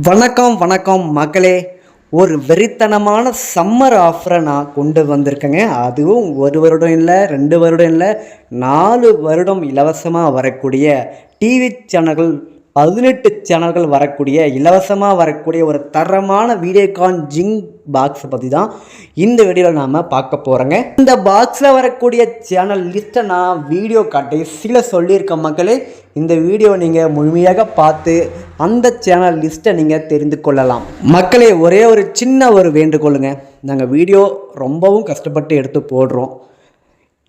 வணக்கம் வணக்கம் மக்களே. ஒரு வெறித்தனமான சம்மர் ஆஃபரை நான் கொண்டு வந்திருக்கேங்க. அதுவும் 1 வருடம் இல்லை, 2 வருடம் இல்லை, 4 வருடம் இலவசமாக வரக்கூடிய டிவி சேனல்கள், 18 சேனல்கள் வரக்கூடிய இலவசமாக வரக்கூடிய ஒரு தரமான வீடியோகான் ஜிங் பாக்ஸை பற்றி தான் இந்த வீடியோவில் நாம் பார்க்க போகிறோங்க. இந்த பாக்ஸில் வரக்கூடிய சேனல் லிஸ்ட்டை நான் வீடியோ காட்டி சில சொல்லியிருக்க மக்களே. இந்த வீடியோ நீங்கள் முழுமையாக பார்த்து அந்த சேனல் லிஸ்ட்டை நீங்கள் தெரிந்து கொள்ளலாம். மக்களே, ஒரே ஒரு சின்ன வேண்டுகோளுங்க. நாங்கள் வீடியோ ரொம்பவும் கஷ்டப்பட்டு எடுத்து போடுறோம்.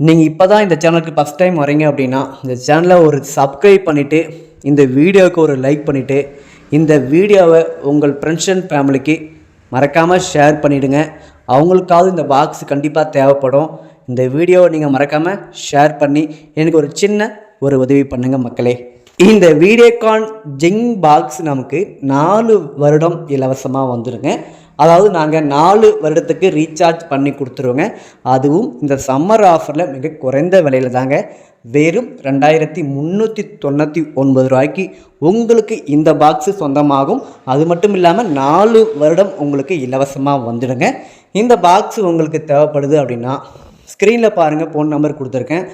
நீங்கள் இப்போ தான் இந்த சேனலுக்கு ஃபஸ்ட் டைம் வரீங்க அப்படின்னா இந்த சேனலை ஒரு சப்ஸ்கிரைப் பண்ணிவிட்டு, இந்த வீடியோவுக்கு ஒரு லைக் பண்ணிவிட்டு, இந்த வீடியோவை உங்கள் ஃப்ரெண்ட்ஸ் அண்ட் ஃபேமிலிக்கு மறக்காமல் ஷேர் பண்ணிவிடுங்க. அவங்களுக்காவது இந்த பாக்ஸ் கண்டிப்பாக தேவைப்படும். இந்த வீடியோவை நீங்கள் மறக்காமல் ஷேர் பண்ணி எனக்கு ஒரு சின்ன உதவி பண்ணுங்கள் மக்களே. இந்த வீடியோகான் ஜிங் பாக்ஸ் நமக்கு 4 வருடம் இலவசமாக வந்துடுங்க. அதாவது நாங்கள் 4 வருடத்துக்கு ரீசார்ஜ் பண்ணி கொடுத்துருவோங்க. அதுவும் இந்த சம்மர் ஆஃபரில் மிக குறைந்த விலையில் தாங்க. வெறும் 2399 ரூபாய்க்கு உங்களுக்கு இந்த பாக்ஸு சொந்தமாகும். அது மட்டும் இல்லாமல் 4 வருடம் உங்களுக்கு இலவசமாக வந்துடுங்க. இந்த பாக்ஸு உங்களுக்கு தேவைப்படுது அப்படின்னா ஸ்க்ரீனில் பாருங்கள், ஃபோன் நம்பர் கொடுத்துருக்கேன்.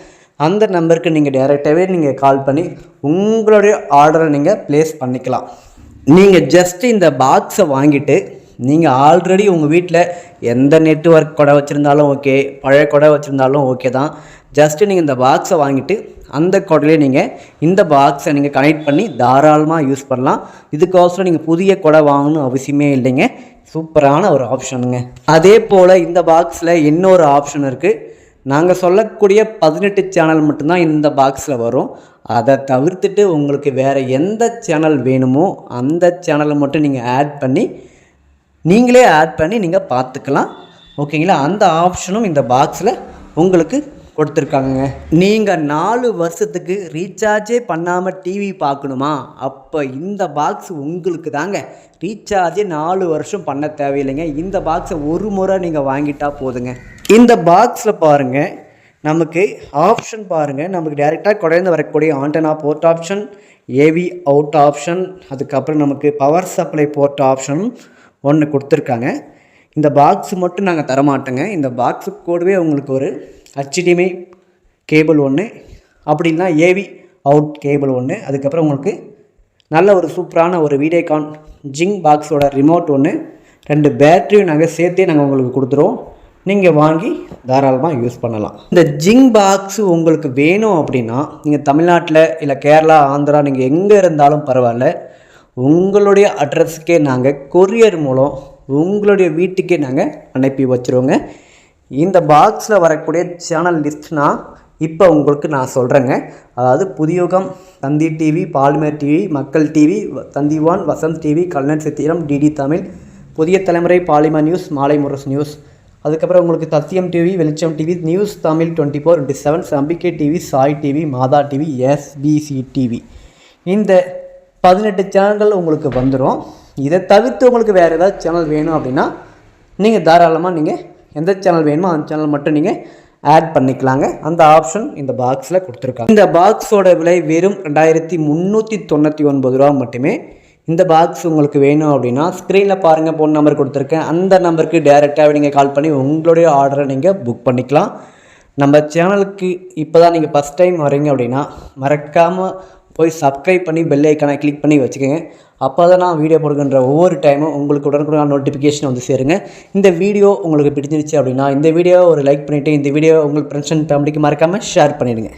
அந்த நம்பருக்கு நீங்கள் டைரெக்டாகவே நீங்கள் கால் பண்ணி உங்களுடைய ஆர்டரை நீங்கள் ப்ளேஸ் பண்ணிக்கலாம். நீங்கள் ஜஸ்ட்டு இந்த பாக்ஸை வாங்கிட்டு நீங்கள் ஆல்ரெடி உங்கள் வீட்டில் எந்த நெட்வொர்க் கொடை வச்சுருந்தாலும் ஓகே, பழைய கொடை வச்சுருந்தாலும் ஓகே தான். ஜஸ்ட்டு நீங்கள் இந்த பாக்ஸை வாங்கிட்டு அந்த கொடையிலே நீங்கள் இந்த பாக்ஸை நீங்கள் கனெக்ட் பண்ணி தாராளமாக யூஸ் பண்ணலாம். இதுக்கோசரம் நீங்கள் புதிய கொடை வாங்கணும் அவசியமே இல்லைங்க. சூப்பரான ஒரு ஆப்ஷனுங்க. அதே போல் இந்த பாக்ஸில் இன்னொரு ஆப்ஷன் இருக்குது. நாங்கள் சொல்லக்கூடிய 18 சேனல் மட்டும்தான் இந்த பாக்ஸில் வரும். அதை தவிர்த்துட்டு உங்களுக்கு வேறு எந்த சேனல் வேணுமோ அந்த சேனலை மட்டும் நீங்கள் நீங்களே ஆட் பண்ணி நீங்கள் பார்த்துக்கலாம். ஓகேங்களா? அந்த ஆப்ஷனும் இந்த பாக்ஸில் உங்களுக்கு கொடுத்துருக்காங்க. நீங்கள் 4 வருஷத்துக்கு ரீசார்ஜே பண்ணாமல் டிவி பார்க்கணுமா? அப்போ இந்த பாக்ஸ் உங்களுக்கு தாங்க. ரீசார்ஜே 4 வருஷம் பண்ண தேவையில்லைங்க. இந்த பாக்ஸை ஒரு முறை நீங்கள் வாங்கிட்டா போதுங்க. இந்த பாக்ஸில் பாருங்கள், நமக்கு ஆப்ஷன் பாருங்கள். நமக்கு டைரெக்டாக குறைந்து வரக்கூடிய antenna board option, AV out option, அதுக்கப்புறம் நமக்கு பவர் சப்ளை போர்ட் ஆப்ஷன் ஒன்று கொடுத்துருக்காங்க. இந்த பாக்ஸு மட்டும் நாங்கள் தரமாட்டோங்க. இந்த பாக்ஸு கூடவே உங்களுக்கு ஒரு HDMI கேபிள் ஒன்று, அப்படின்னா ஏவி அவுட் கேபிள் ஒன்று, அதுக்கப்புறம் உங்களுக்கு நல்ல ஒரு சூப்பரான ஒரு வீடியோகான் ஜிங் பாக்ஸோட ரிமோட் ஒன்று, 2 பேட்டரியும் நாங்கள் சேர்த்தே நாங்கள் உங்களுக்கு கொடுத்துருவோம். நீங்கள் வாங்கி தாராளமாக யூஸ் பண்ணலாம். இந்த ஜிங் பாக்ஸு உங்களுக்கு வேணும் அப்படின்னா நீங்கள் தமிழ்நாட்டில் இல்லை கேரளா, ஆந்திரா, நீங்கள் எங்கே இருந்தாலும் பரவாயில்ல, உங்களுடைய அட்ரஸுக்கே நாங்கள் கொரியர் மூலம் உங்களுடைய வீட்டுக்கே நாங்கள் அனுப்பி வச்சுருவோங்க. இந்த பாக்ஸில் வரக்கூடிய சேனல் லிஸ்ட்னா இப்போ உங்களுக்கு நான் சொல்கிறேங்க. அதாவது புதியுகம், தந்தி டிவி, பாலிமர் டிவி, மக்கள் டிவி, தந்திவான், வசந்த் டிவி, கல்யாண் சித்திரம், டிடி தமிழ், புதிய தலைமுறை, பாலிமர் நியூஸ், மாலை முரசு நியூஸ், அதுக்கப்புறம் உங்களுக்கு Sathiyam TV, Velicham TV, news Tamil 24/7, சம்பிக்கை TV, Sai TV, Madha TV, SBC TV, இந்த 18 சேனல்கள் உங்களுக்கு வந்துடும். இதை தவிர்த்து உங்களுக்கு வேறு ஏதாவது சேனல் வேணும் அப்படின்னா நீங்கள் தாராளமாக நீங்கள் எந்த சேனல் வேணுமோ அந்த சேனல் மட்டும் நீங்கள் ஆட் பண்ணிக்கலாங்க. அந்த ஆப்ஷன் இந்த பாக்ஸில் கொடுத்துருக்காங்க. இந்த பாக்ஸோட விலை வெறும் 2399 ரூபா மட்டுமே. இந்த பாக்ஸ் உங்களுக்கு வேணும் அப்படின்னா ஸ்க்ரீனில் பாருங்கள், ஃபோன் நம்பர் கொடுத்துருக்கேன். அந்த நம்பருக்கு டைரெக்டாகவே நீங்கள் கால் பண்ணி உங்களுடைய ஆர்டரை நீங்கள் புக் பண்ணிக்கலாம். நம்ம சேனலுக்கு இப்போ தான் நீங்கள் ஃபஸ்ட் டைம் வரீங்க அப்படின்னா மறக்காமல் போய் சப்ஸ்கிரைப் பண்ணி பெல் ஐக்கானை கிளிக் பண்ணி வச்சுக்கோங்க. அப்போ தான் நான் வீடியோ போடுகின்ற ஒவ்வொரு டைமும் உங்களுக்கு உடனுக்குடன் நோட்டிஃபிகேஷன் வந்து சேருங்க. இந்த வீடியோ உங்களுக்கு பிடிச்சிருச்சு அப்படின்னா இந்த வீடியோவை ஒரு லைக் பண்ணிவிட்டு இந்த வீடியோ உங்கள் ஃப்ரெண்ட்ஸ் அண்ட் ஃபேமிலிக்கு மறக்காமல் ஷேர் பண்ணிவிடுங்க.